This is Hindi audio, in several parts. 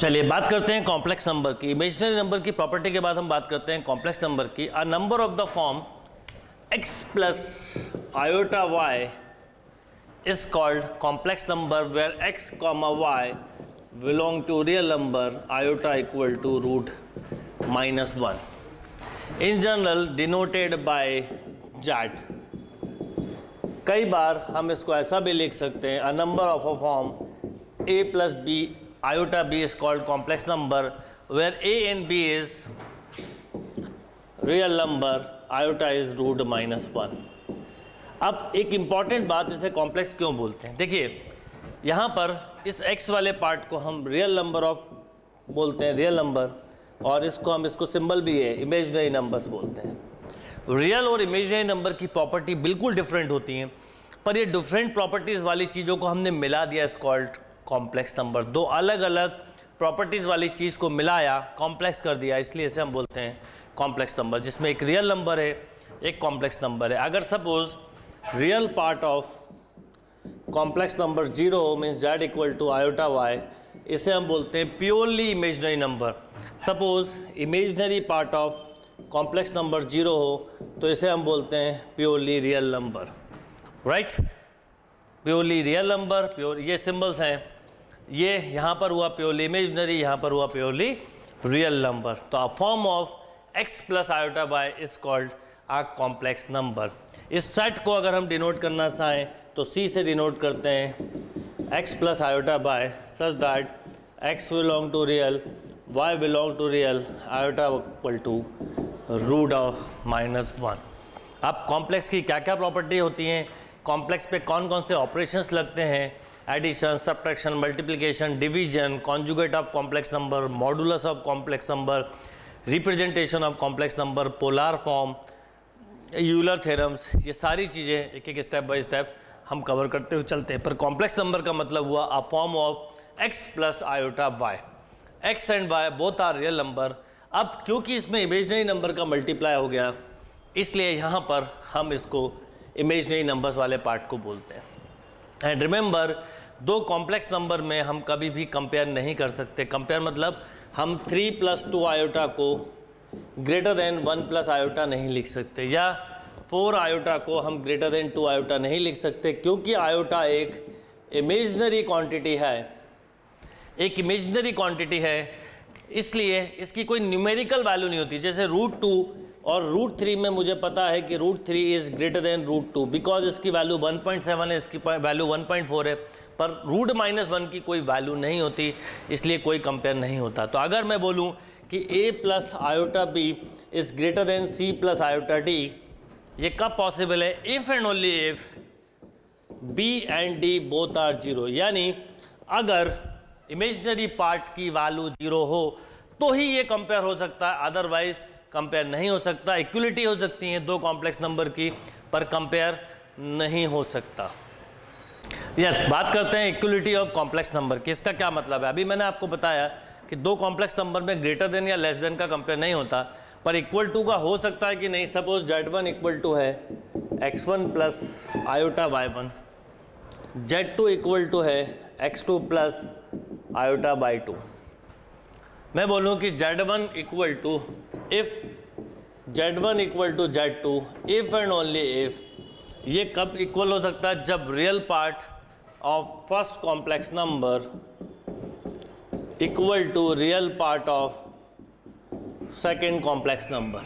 चलिए बात करते हैं कॉम्प्लेक्स नंबर की। इमेजिनरी नंबर की प्रॉपर्टी के बाद हम बात करते हैं कॉम्प्लेक्स नंबर की। A number of the form x plus iota y is called complex number where x comma y belong to real number iota equal to root minus 1, in general denoted by z। कई बार हम इसको ऐसा भी लिख सकते हैं, a number of a form a plus b iota b is called complex number where a and b is real number, iota is root minus 1। अब एक इम्पॉर्टेंट बात, इसे कॉम्प्लेक्स क्यों बोलते हैं? देखिए यहाँ पर इस x वाले पार्ट को हम रियल नंबर ऑफ बोलते हैं, रियल नंबर, और इसको सिंबल भी है इमेजिनरी नंबर्स बोलते हैं। रियल और इमेजिनरी नंबर की प्रॉपर्टी बिल्कुल डिफरेंट होती हैं, पर ये डिफरेंट प्रॉपर्टीज़ वाली चीज़ों को हमने मिला दिया, इस कॉल्ड कॉम्प्लेक्स नंबर। दो अलग अलग प्रॉपर्टीज़ वाली चीज़ को मिलाया, कॉम्प्लेक्स कर दिया, इसलिए इसे हम बोलते हैं कॉम्प्लेक्स नंबर, जिसमें एक रियल नंबर है, एक कॉम्प्लेक्स नंबर है। अगर suppose real part of complex number 0 means z equal to iota y, इसे हम बोलते हैं purely imaginary number. Suppose imaginary part of complex number 0 हो तो इसे हम बोलते हैं purely real number, right? Purely real number, pure, ये सिंबल्स हैं, ये यहाँ पर हुआ प्योरली इमेजिनरी, यहाँ पर हुआ प्योरली रियल नंबर। तो a form of x plus iota y is called a complex number. इस सेट को अगर हम डिनोट करना चाहें तो c से डिनोट करते हैं x plus iota by such that x belong to real, y belong to real, iota equal to root of minus 1। अब कॉम्प्लेक्स की क्या क्या प्रॉपर्टी होती हैं, कॉम्प्लेक्स पे कौन कौन से ऑपरेशंस लगते हैं, addition, subtraction, multiplication, division, conjugate of complex number, modulus of complex number, representation of complex number, polar form, Euler theorems, ये सारी चीज़ें एक एक स्टेप बाय स्टेप हम कवर करते हुए चलते हैं। पर कॉम्प्लेक्स नंबर का मतलब हुआ a form of x plus iota y, x and y both are real number. अब क्योंकि इसमें इमेजिनरी नंबर का मल्टीप्लाई हो गया, इसलिए यहाँ पर हम इसको इमेजिनरी नंबर्स वाले पार्ट को बोलते हैं। एंड रिमेंबर, दो कॉम्प्लेक्स नंबर में हम कभी भी कंपेयर नहीं कर सकते। कंपेयर मतलब हम 3 प्लस 2 आयोटा को ग्रेटर देन 1 प्लस आयोटा नहीं लिख सकते, या 4 आयोटा को हम ग्रेटर देन 2 आयोटा नहीं लिख सकते, क्योंकि आयोटा एक इमेजिनरी क्वांटिटी है, एक इमेजिनरी क्वांटिटी है, इसलिए इसकी कोई न्यूमेरिकल वैल्यू नहीं होती। जैसे रूट 2 और रूट 3 में मुझे पता है कि root 3 is greater than root 2 because इसकी वैल्यू 1.7 है, इसकी वैल्यू 1.4 है, पर रूट माइनस 1 की कोई वैल्यू नहीं होती, इसलिए कोई कंपेयर नहीं होता। तो अगर मैं बोलूँ कि a plus iota b is greater than c plus iota d, ये कब पॉसिबल है? If and only if b and d both are 0, यानी अगर इमेजिनरी पार्ट की वैल्यू 0 हो तो ही ये कंपेयर हो सकता है, अदरवाइज कंपेयर नहीं हो सकता। इक्वलिटी हो सकती है दो कॉम्प्लेक्स नंबर की, पर कंपेयर नहीं हो सकता। यस, बात करते हैं इक्वलिटी ऑफ कॉम्प्लेक्स नंबर की। इसका क्या मतलब है? अभी मैंने आपको बताया कि दो कॉम्प्लेक्स नंबर में ग्रेटर देन या लेस देन का कंपेयर नहीं होता, पर इक्वल टू का हो सकता है कि नहीं। सपोज z1 इक्वल टू है x1 plus iota y1, z2 equal to है x2 प्लस आयोटा y2। मैं बोलूँ कि z1 equal to if z1 equal to z2 if and only if, ये कब इक्वल हो सकता है? जब real part of first complex number equal to real part of second complex number,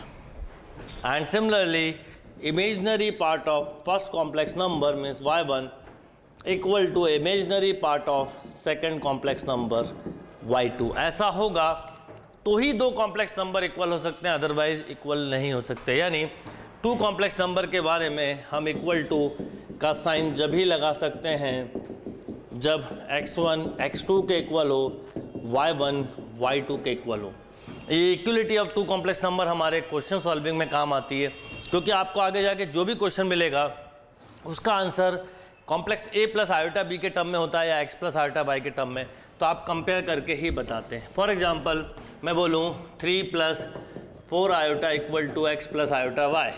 and similarly imaginary part of first complex number means y1 equal to imaginary part of second complex number y2। ऐसा होगा तो ही दो कॉम्प्लेक्स नंबर इक्वल हो सकते हैं, अदरवाइज इक्वल नहीं हो सकते। यानी टू कॉम्प्लेक्स नंबर के बारे में हम इक्वल टू का साइन जब ही लगा सकते हैं जब x1 x2 के इक्वल हो, y1 y2 के इक्वल हो। ये equality of two complex number हमारे क्वेश्चन सॉल्विंग में काम आती है, क्योंकि आपको आगे जाके जो भी क्वेश्चन मिलेगा उसका answer complex a plus iota b के टर्म में होता है या x प्लस आयोटा y के टर्म में, तो आप कंपेयर करके ही बताते हैं। फॉर एग्जांपल मैं बोलूँ 3 plus 4 iota equal to x plus iota y,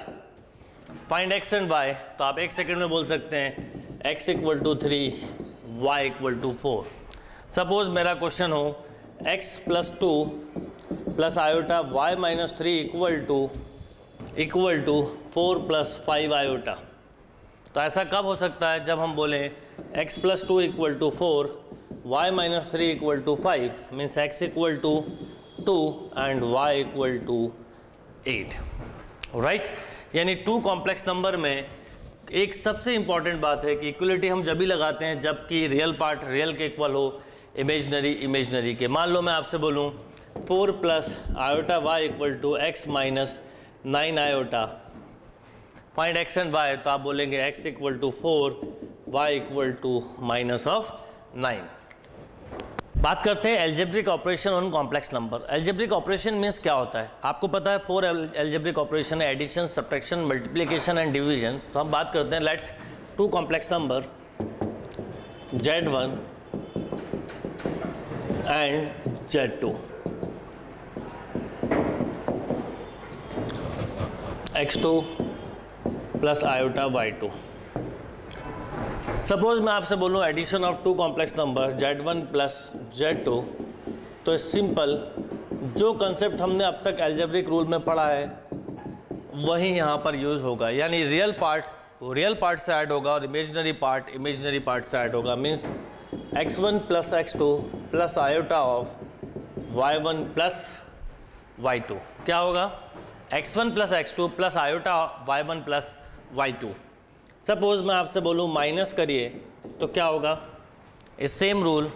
find x and y, तो आप एक सेकेंड में बोल सकते हैं x equal to 3, y equal to 4। Suppose मेरा क्वेश्चन हो x plus 2 plus iota y minus 3 equal to 4 plus 5 iota. तो ऐसा कब हो सकता है, जब हम बोलें x plus 2 equal to 4, y minus 3 equal to 5, means x equal to 2 and y equal to 8, right. यानी टू कॉम्प्लेक्स नंबर में एक सबसे इंपॉर्टेंट बात है कि इक्वलिटी हम जब भी लगाते हैं जबकि रियल पार्ट रियल के इक्वल हो, इमेजनरी इमेजनरी के। मान लो मैं आपसे बोलूँ 4 plus iota y equal to x minus 9 iota, find x and y, तो आप बोलेंगे x equal to 4, y equal to minus of 9। बात करते हैं algebraic operation on complex number. Algebraic operation means क्या होता है, आपको पता है 4 एल्जेब्रिक ऑपरेशन है, addition, subtraction, multiplication and division. तो हम बात करते हैं let two complex number Z1 and Z2 x2 plus iota y2। Suppose मैं आपसे बोलूँ addition of two complex number Z1 plus Z2, तो सिंपल जो कंसेप्ट हमने अब तक एल्जेब्रिक रूल में पढ़ा है वही यहाँ पर यूज़ होगा। यानी रियल पार्ट से ऐड होगा और इमेजनरी पार्ट से ऐड होगा। Means x1 plus x2 plus iota of y1 plus y2 क्या होगा, x1 plus x2 plus iota y1 plus y2। Suppose मैं आपसे बोलूँ माइनस करिए तो क्या होगा, इस same rule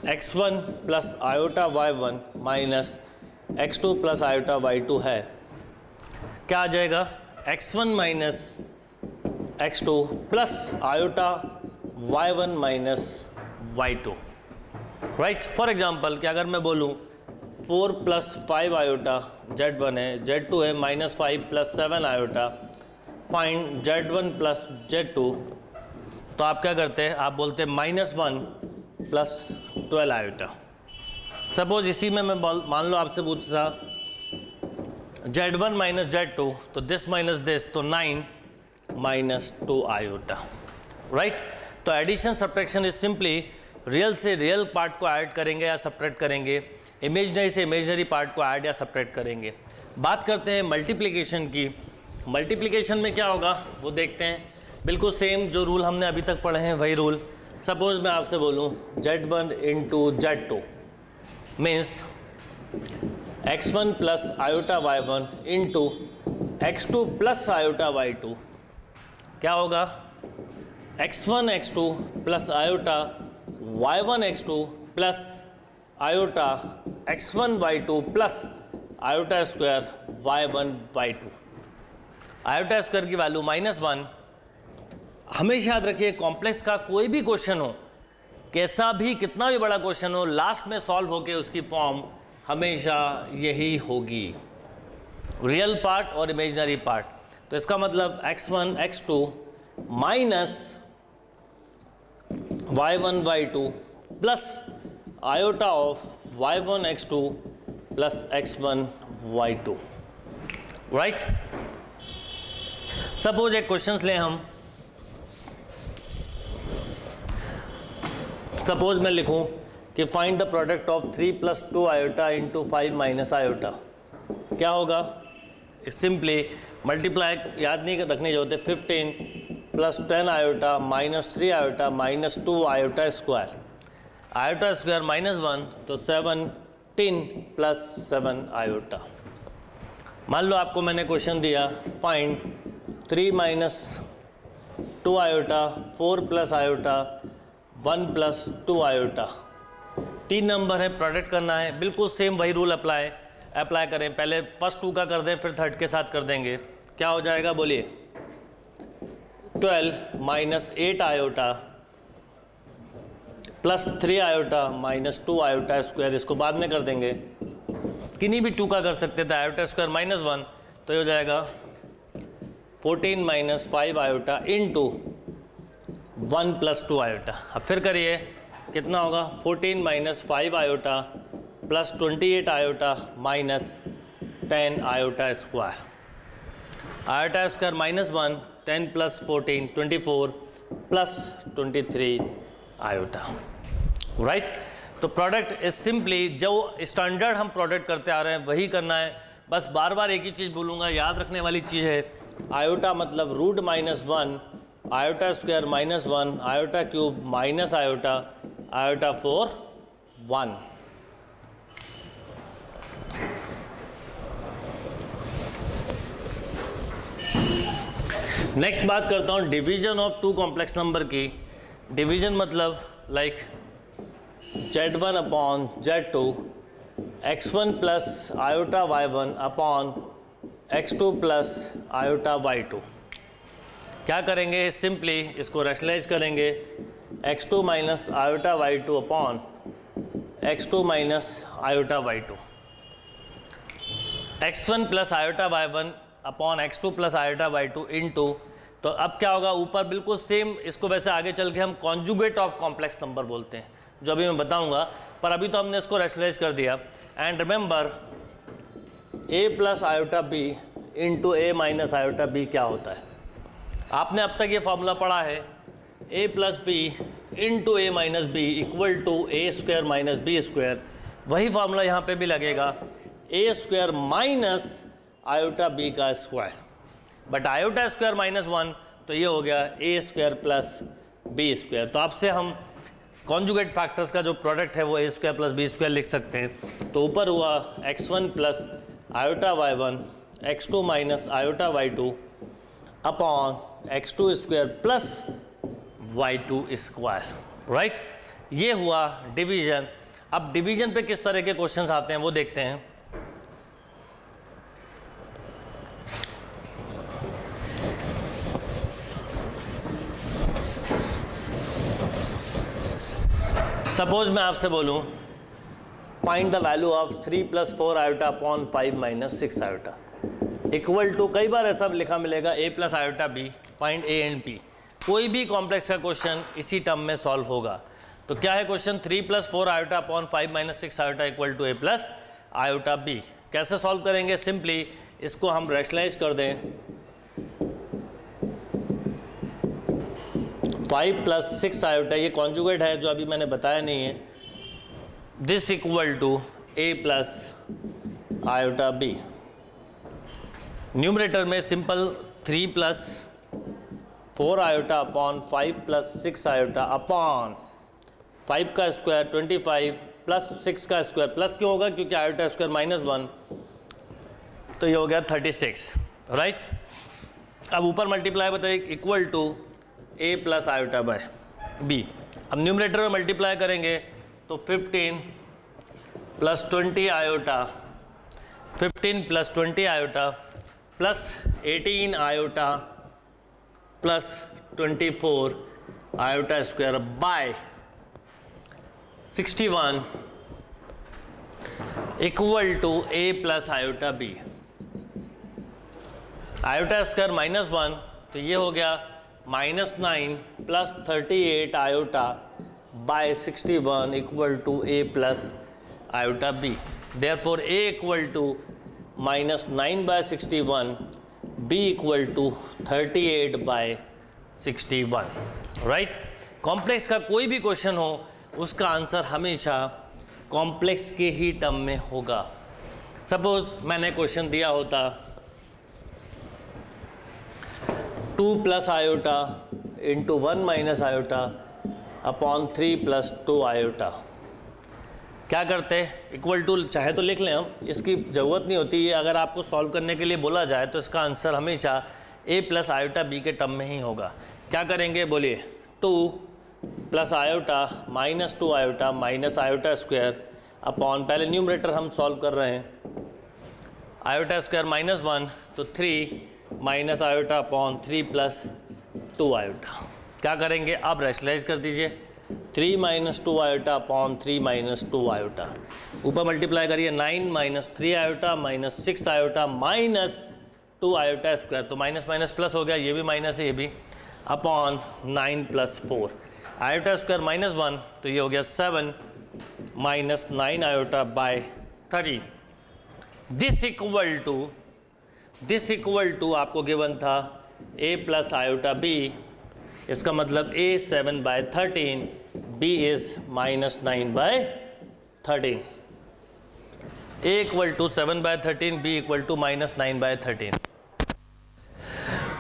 x1 plus iota y1 minus x2 plus iota y2 है, क्या आ जाएगा, x1 minus x2 plus iota y1 minus y2, right. For example कि अगर मैं बोलूँ 4 प्लस 5 आयोटा Z1 है, Z2 है minus 5 plus 7 iota, find Z1 plus Z2, तो आप क्या करते हैं, आप बोलते हैं -1 प्लस 12 आयोटा। सपोज इसी में मैं मान लो आपसे पूछता Z1 माइनस Z2, तो दिस माइनस दिस, तो 9 माइनस 2 आयोटा, राइट। तो addition subtraction is simply real से रियल पार्ट को ऐड करेंगे या सब्ट्रैक्ट करेंगे, इमेजनरी से इमेजनरी पार्ट को ऐड या सब्ट्रैक्ट करेंगे। बात करते हैं मल्टीप्लिकेशन की। मल्टीप्लिकेशन में क्या होगा वो देखते हैं, बिल्कुल सेम जो रूल हमने अभी तक पढ़े हैं वही रूल। सपोज मैं आपसे बोलूँ Z1 into Z2 means x1 plus iota y1 into x2 plus iota y2, क्या होगा, x1 x2 plus iota y1 x2 plus iota x1 y2 plus iota square y1 y2। Iota square की वैल्यू -1। हमेशा याद रखिए कॉम्प्लेक्स का कोई भी क्वेश्चन हो, कैसा भी कितना भी बड़ा क्वेश्चन हो, लास्ट में सॉल्व होके उसकी फॉर्म हमेशा यही होगी, रियल पार्ट और इमेजनरी पार्ट। तो इसका मतलब x1 x2 minus y1 y2 plus iota of y1 x2 plus x1 y2, right. Suppose एक क्वेश्चंस लें हम, सपोज मैं लिखूं कि find the product of 3 plus 2 iota into 5 minus iota, क्या होगा, सिंपली मल्टीप्लाई याद नहीं रखने जो होते, 15 plus 10 iota minus 3 iota minus 2 iota square, iota square -1 तो 17 प्लस 7 आयोटा। मान लो आपको मैंने क्वेश्चन दिया find 3 minus 2 iota 4 plus iota 1 plus 2 iota, 3 number है, प्रोडक्ट करना है, बिल्कुल सेम वही रूल अप्लाई करें, पहले फर्स्ट 2 का कर दें फिर थर्ड के साथ कर देंगे, क्या हो जाएगा बोलिए, 12 minus 8 iota plus 3 iota minus 2 iota square, इसको बाद में कर देंगे, किन्हीं भी 2 का कर सकते थे, आयोटा स्क्वायर -1 तो ये हो जाएगा 14 minus 5 iota into 1 plus 2 iota. अब फिर करिए कितना होगा, 14 minus 5 iota plus 28 iota minus 10 iota square, iota square -1 10 plus 14 24 plus 23 iota, right. तो प्रोडक्ट इज सिंपली जो स्टैंडर्ड हम प्रोडक्ट करते आ रहे हैं वही करना है। बस बार बार एक ही चीज़ बोलूँगा, याद रखने वाली चीज़ है, आयोटा मतलब root minus 1, iota square minus 1, iota cube minus iota, iota 4 1। Next बात करता हूँ division of two complex number की। डिवीजन मतलब like z1 upon z2, x1 plus iota y1 upon x2 plus iota y2। क्या करेंगे, सिंपली इसको रैशनलाइज करेंगे, x2 minus iota y2 upon x2 minus iota y2, x1 plus iota y1 upon x2 plus iota y2 into, तो अब क्या होगा, ऊपर बिल्कुल सेम, इसको वैसे आगे चल के हम कॉन्जुगेट ऑफ कॉम्प्लेक्स नंबर बोलते हैं, जो अभी मैं बताऊंगा, पर अभी तो हमने इसको रैशनलाइज कर दिया। And remember a plus iota b into a minus iota b क्या होता है, आपने अब तक ये फॉर्मूला पढ़ा है, a plus b into a minus b equal to a square minus b square. वही फॉर्मूला यहाँ पे भी लगेगा, a square minus iota b का square, but iota square minus 1, तो ये हो गया a square plus b square. तो आपसे हम कॉन्जुगेट फैक्टर्स का जो प्रोडक्ट है वो a square plus b square लिख सकते हैं। तो ऊपर हुआ x1 plus iota y1, x2 minus iota y2 upon x2 square plus y2 square, right. ये हुआ डिवीजन। अब डिवीजन पे किस तरह के क्वेश्चंस आते हैं वो देखते हैं। सपोज मैं आपसे बोलूं find the value of 3 plus 4 iota upon 5 minus 6 iota equal to, कई बार ऐसा लिखा मिलेगा a plus iota b, find a and p। कोई भी कॉम्प्लेक्स का क्वेश्चन इसी टर्म में सॉल्व होगा। तो क्या है question, 3 plus 4 iota upon 5 minus 6 iota equal to a plus iota b। कैसे सॉल्व करेंगे, सिंपली इसको हम रैशनलाइज कर दें, 5 प्लस 6 आयोटा, ये कॉन्जुगेट है जो अभी मैंने बताया नहीं है, this equal to a plus iota b। Numerator में simple 3 plus 4 iota upon 5 plus 6 iota upon 5 का स्क्वायर 25 प्लस 6 का स्क्वायर, प्लस क्यों होगा, क्योंकि आयोटा स्क्वायर माइनस 1, तो ये हो गया 36, राइट। अब ऊपर मल्टीप्लाई बताइए, equal to a plus iota by b। अब न्यूमरेटर में मल्टीप्लाई करेंगे तो 15 plus 20 iota, 15 plus 20 iota plus 18 iota plus 24 iota square by 61 equal to a plus iota b। Iota square minus 1, तो ये हो गया -9 plus 38 iota by 61 equal to a plus iota b। Therefore a equal to -9 by 61, b equal to 38 bye 61, right. Complex का कोई भी क्वेश्चन हो उसका आंसर हमेशा कॉम्प्लेक्स के ही टर्म में होगा। सपोज मैंने क्वेश्चन दिया होता 2 plus iota into 1 minus iota upon 3 plus 2 iota, क्या करते हैं, इक्वल टू चाहे तो लिख लें हम, इसकी ज़रूरत नहीं होती है। अगर आपको सॉल्व करने के लिए बोला जाए तो इसका आंसर हमेशा a प्लस आयोटा b के टर्म में ही होगा। क्या करेंगे बोलिए, 2 plus iota minus 2 iota minus iota square upon, पहले न्यूमरेटर हम सॉल्व कर रहे हैं, आयोटा स्क्वायर माइनस 1, तो 3 minus iota upon 3 plus 2 iota. क्या करेंगे, अब रैशनलाइज कर दीजिए, 3 minus 2 iota upon 3 minus 2 iota, ऊपर मल्टीप्लाई करिए, 9 minus 3 iota minus 6 iota minus 2 iota square, तो माइनस माइनस प्लस हो गया, ये भी माइनस है ये भी, upon 9 plus 4 iota square minus 1, तो ये हो गया 7 minus 9 iota by 30। This equal to आपको गिवन था a प्लस आयोटा b, इसका मतलब a 7 by 13, b is -9 by 13, a equal to 7/13, b equal to -9/13।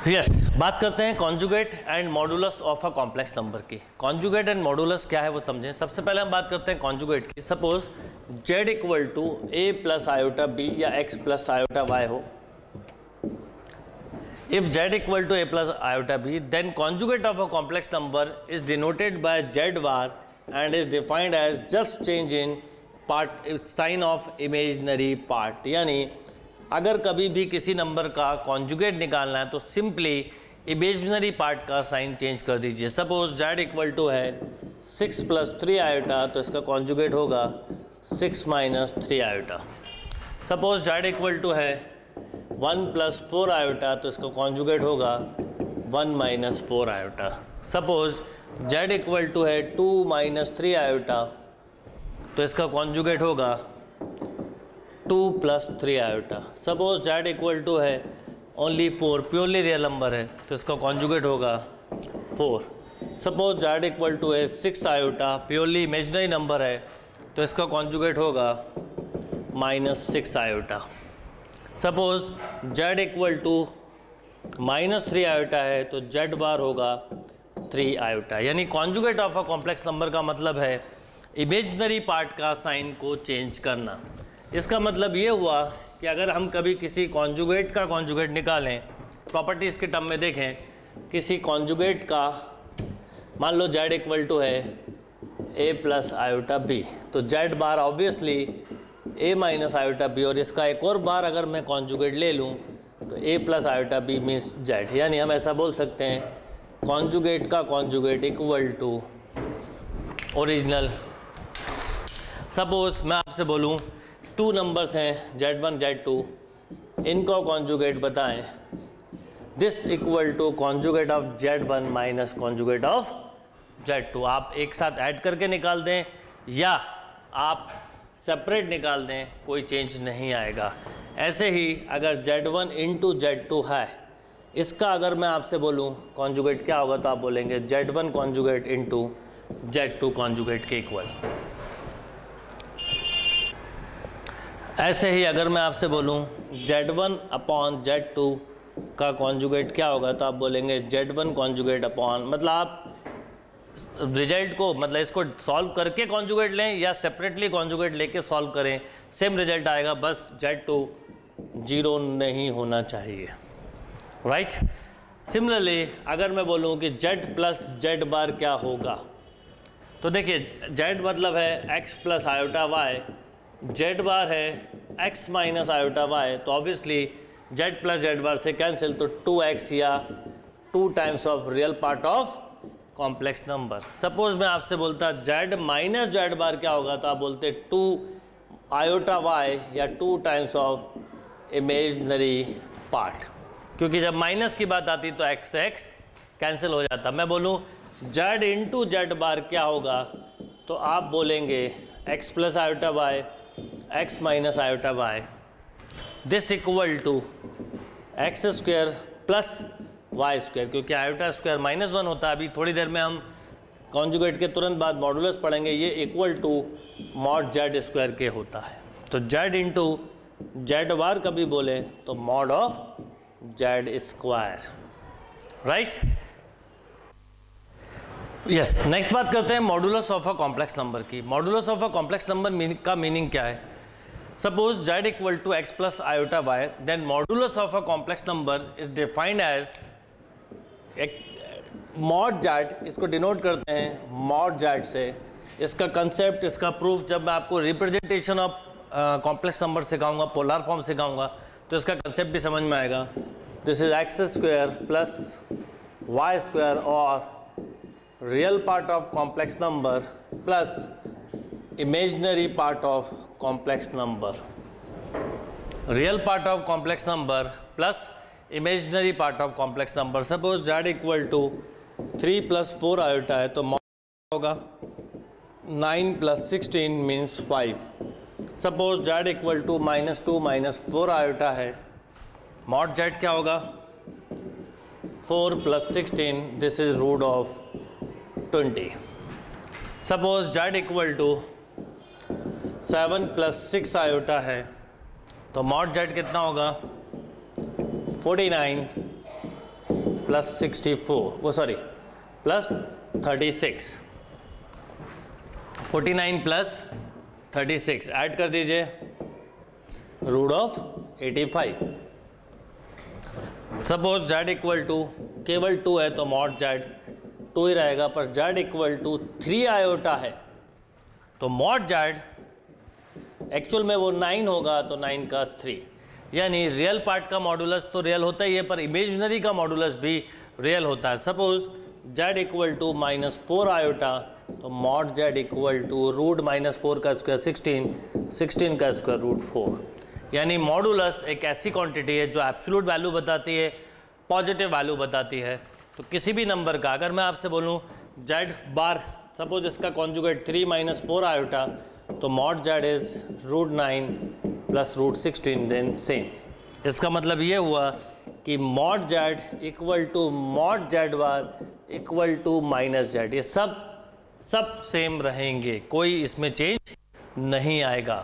Yes, बात करते हैं conjugate and modulus of a complex number की। कॉन्जुगेट एंड मॉडुलस क्या है वो समझें। सबसे पहले हम बात करते हैं कॉन्जुगेट की। Suppose z equal to a plus iota b या x प्लस आयोटा y हो। If z equal to a plus iota b, then conjugate of a complex number is denoted by z bar and is defined as just change in part sign of imaginary part। यानी अगर कभी भी किसी नंबर का कॉन्जुगेट निकालना है तो सिंपली इमेजिनरी पार्ट का साइन चेंज कर दीजिए। सपोज z इक्वल टू है 6 + 3 आयोटा, तो इसका कॉन्जुगेट होगा 6 - 3 iota. Suppose z equal to है 1 + 4 आयोटा, तो इसका कॉन्जुगेट होगा 1 - 4 iota. Suppose z equal to है 2 - 3 आयोटा, तो इसका कॉन्जुगेट होगा 2 + 3 iota. Suppose z equal to है ओनली 4, प्योरली रियल नंबर है, तो इसका कॉन्जुगेट होगा 4। सपोज z इक्वल टू है 6 आयोटा, प्योरली इमेजिनरी नंबर है, तो इसका कॉन्जुगेट होगा -6 iota. Suppose z equal to -3 iota है, तो z बार होगा 3 आयोटा। यानी conjugate of a complex number का मतलब है इमेजिनरी पार्ट का साइन को चेंज करना। इसका मतलब ये हुआ कि अगर हम कभी किसी कॉन्जुगेट का कॉन्जुगेट निकालें, प्रॉपर्टीज़ के टर्म में देखें, किसी कॉन्जुगेट का मान लो z इक्वल टू है a प्लस आयोटा b, तो z bar obviously a minus iota b, और इसका एक और बार अगर मैं कॉन्जुगेट ले लूँ तो a plus iota b means z। यानी हम ऐसा बोल सकते हैं कॉन्जुगेट का conjugate equal to original. Suppose मैं आपसे बोलूँ 2 नंबर्स हैं z1 z2, इनका कॉन्जुगेट बताएं। This equal to conjugate of z1 minus conjugate of z2। आप एक साथ ऐड करके निकाल दें या आप सेपरेट निकाल दें, कोई चेंज नहीं आएगा। ऐसे ही अगर z1 इंटू z2 है, इसका अगर मैं आपसे बोलूं कॉन्जुगेट क्या होगा, तो आप बोलेंगे z1 conjugate into z2 conjugate के इक्वल। ऐसे ही अगर मैं आपसे बोलूं z1 अपॉन z2 का कॉन्जुगेट क्या होगा, तो आप बोलेंगे z1 कॉन्जुगेट अपॉन, मतलब आप रिजल्ट को मतलब इसको सॉल्व करके कॉन्जुगेट लें या सेपरेटली कॉन्जुगेट लेके सॉल्व करें, सेम रिजल्ट आएगा, बस z2 0 नहीं होना चाहिए, राइट। सिमिलरली अगर मैं बोलूं कि z प्लस z बार क्या होगा, तो देखिए z मतलब है x plus iota y, z बार है x माइनस आयोटा y, तो ऑब्वियसली z प्लस z बार से कैंसिल, तो 2x या 2 times of real part of complex number. Suppose मैं आपसे बोलता z माइनस z बार क्या होगा, तो आप बोलते 2 आयोटा y या 2 टाइम्स ऑफ इमेजिनरी पार्ट, क्योंकि जब माइनस की बात आती तो x से x कैंसिल हो जाता। मैं बोलूँ z इंटू z बार क्या होगा, तो आप बोलेंगे x plus iota y x minus iota y, this equal to x square plus y square, क्योंकि आयोटा स्क्वायर -1 होता है। अभी थोड़ी देर में हम कॉन्जुगेट के तुरंत बाद मॉडुलस पढ़ेंगे, ये equal to mod z square के होता है। तो जेड इंटू जेड बार कभी बोले तो mod of z square, right. Yes, next बात करते हैं modulus of a complex number की। Modulus of a complex number का मीनिंग क्या है। Suppose z equal to x plus iota y, then modulus of a complex number is defined as mod z, इसको डिनोट करते हैं मॉड जेड से। इसका कंसेप्ट, इसका प्रूफ जब मैं आपको रिप्रेजेंटेशन ऑफ कॉम्प्लेक्स नंबर सिखाऊंगा, पोलर फॉर्म सिखाऊंगा, तो इसका कंसेप्ट भी समझ में आएगा। This is x square plus y square और real part of complex number plus imaginary part of complex number. Real part of complex number plus imaginary part of complex number. Suppose z equal to 3 + 4 iota है, तो मॉड होगा 9 + 16 means 5। Suppose z equal to -2 - 4 iota है, मॉड z क्या होगा 4 + 16, दिस इज रूट ऑफ 20। सपोज z इक्वल टू 7 + 6 आयोटा है, तो मॉड जेड कितना होगा 49 + 64, वो सॉरी प्लस 36, 49 + 36 ऐड कर दीजिए, √85। सपोज जेड इक्वल टू केवल 2 है तो मॉड जेड 2 ही रहेगा, पर जेड इक्वल टू 3 आयोटा है तो मॉड जेड एक्चुअल में वो 9 होगा, तो 9 का 3, यानी रियल पार्ट का मॉडुलस तो रियल होता ही है, पर इमेजिनरी का मॉडुलस भी रियल होता है। Suppose z equal to -4 iota, तो मॉड जेड इक्वल टू √-4 का स्क्वायर 16, 16 का स्क्वायर √4, यानी मॉडुलस एक ऐसी क्वांटिटी है जो एब्सोल्यूट वैल्यू बताती है, पॉजिटिव वैल्यू बताती है। तो किसी भी नंबर का अगर मैं आपसे बोलूँ जेड बार, सपोज इसका कॉन्जुगेट 3 - 4 आयोटा, तो mod z is √9 + √16, then same. इसका मतलब ये हुआ कि mod z equal to mod z bar equal to -z, ये सब सेम रहेंगे, कोई इसमें चेंज नहीं आएगा।